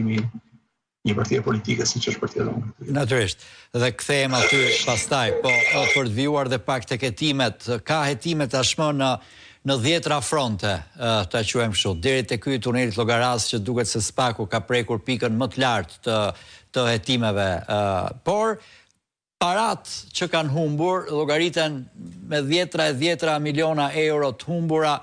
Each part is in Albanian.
një partie politike siç është Partia Demokratike. Natyrisht. Dhe kthehem aty pastaj, po për të vijuar dhe pak tek hetimet, ka hetime tashmë në 10 fronte, ta quajmë kështu, deri te ky tuneli Llogaras që duket se Spaku ka prekur pikën më të lartë të hetimeve, por parat që kanë humbur llogariten me 10 miliona euro të humbura,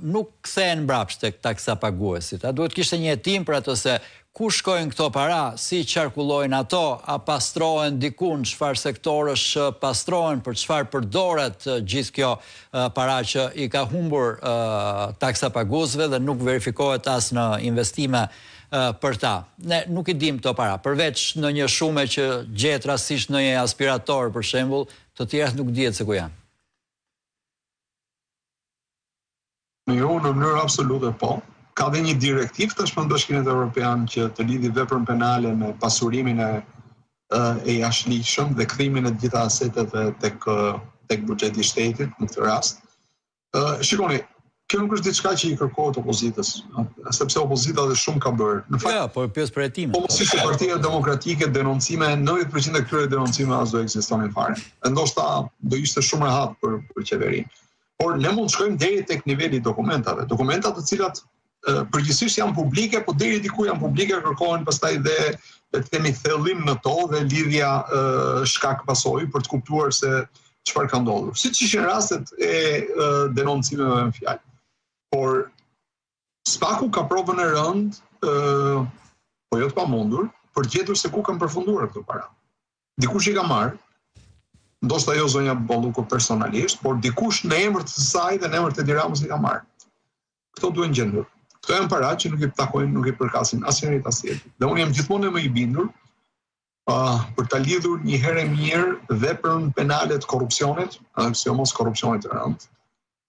nuk kthehen mbrapsht tek taksapaguesit. A duhet kishte një hetim për ato se ku shkojnë këto para, si qarkullojnë ato, a pastrohen diku në çfarë sektorësh pastrohen, për çfarë përdoret gjithë kjo para që i ka humbur taksapaguesve dhe nuk verifikohet as në investime për ta. Ne nuk i dim këto para, përveç në një shume që gjehet rastësisht në një aspirator për shembull, të tjerat nuk dihet se ku janë. Jo, në mënyrë absolute po. Ka dhe një direktiv tashmë në Bashkimin Evropian që të lidhi veprën penale me pasurimin e jashtëligjshëm dhe kthimin e të gjitha aseteve tek buxheti i shtetit në këtë rast. Shikoni, kjo nuk është diçka që i kërkohet opozitës, sepse opozita dhe shumë ka bërë. Në fakt, por pjesë për hetime. Po si Partia Demokratike denoncime, 90% e këtyre denoncime as do ekzistonin fare. Ndoshta do ishte shumë rehat për qeverinë. Por ne mund të shkojmë deri tek niveli i dokumentave. Dokumentat të cilat përgjithsisht janë publike, po deri diku janë publike, kërkohen pastaj dhe le të themi thellim në to dhe lidhja shkak pasojë për të kuptuar se çfarë ka ndodhur. Siç ishin rastet e denoncimeve me fjalë. Por Spaku ka provën e rëndë, po jo të pamundur, për të gjetur se ku kanë përfunduar këto para. Dikush i ka marrë, ndoshta jo zonja Bolluku personalisht, por dikush në emër të saj dhe në emër të Edi Ramës i ka marrë. Këto duhen gjendur. Këto janë para që nuk i takojnë, nuk i përkasin asnjërit as tjetrit. Dhe unë jam gjithmonë më i bindur për ta lidhur një herë mirë veprën penale të korrupsionit, sidomos korrupsionit të rëndë.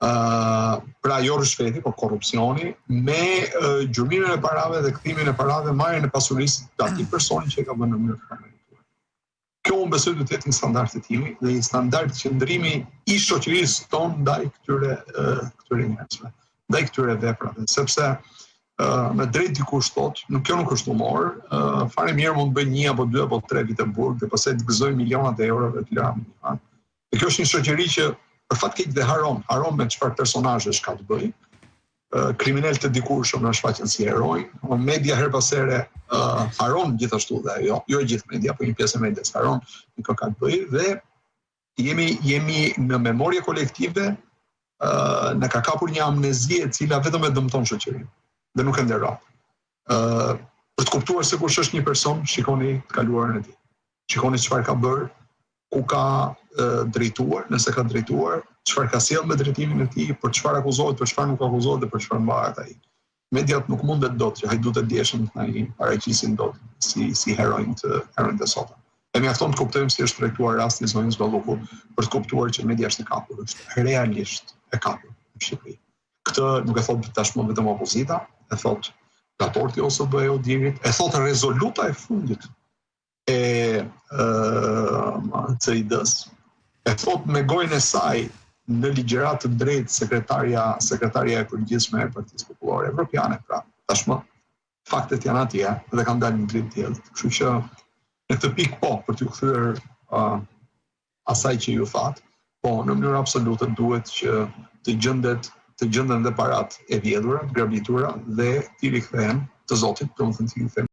Pra jo rishfeti, por korrupsioni, me gjurmimin e parave dhe kthimin e parave, marrjen e pasurisë të atij personi që e ka vënë në mënyrë të përmirëtuar. Kjo unë besoj duhet të jetë një standard i timi dhe një standard qëndrimi i shoqërisë tonë ndaj këtyre njerëzve, ndaj këtyre veprave, sepse me drejt dikush thotë, kjo nuk është humor, fare mirë mund të bëj 1 apo 2 apo 3 vite burg dhe pastaj të gëzoj milionat e eurove të lëra. Dhe kjo është një shoqëri që për fat keq dhe haron me çfarë personazhesh ka të bëj. Kriminal të dikurshëm na shfaqen si heroj, media her pas here haron gjithashtu dhe jo e gjithë media, por një pjesë e medias haron me kë ka të bëj dhe jemi në memorie kolektive në ka kapur një amnezi e cila vetëm e dëmton shoqërinë dhe nuk e nderon. Për të kuptuar se kush është një person, shikoni të kaluarën e tij. Shikoni çfarë ka bërë, ku ka drejtuar, nëse ka drejtuar, çfarë ka sjellë me drejtimin e tij, për çfarë akuzohet, për çfarë nuk akuzohet dhe për çfarë mbahet ai. Mediat nuk mundet dot që hajdutët e dieshëm të na i paraqisin dot si heronj të sotëm. E mjafton të kuptojmë si është trajtuar rasti i zonjës Bolluku për të kuptuar që media është e kapur, është realisht e kapur në Shqipëri. Këtë nuk e thot tashmë vetëm opozita, e thot raporti OSB-e Odirit, e thot rezoluta e fundit e CID-s, e thot me gojën e saj në ligjërat të drejtë sekretarja e përgjithshme e Partisë Popullore Evropiane, pra tashmë faktet janë atje dhe kanë dalë në dritë tjetër. Kështu që në këtë pikë po, për t'ju kthyer asaj që ju thatë, po në mënyrë absolute duhet që të gjenden dhe parat e vjedhura, grabitura dhe t'i rikthehen të Zotit, domethënë t'i rikthehen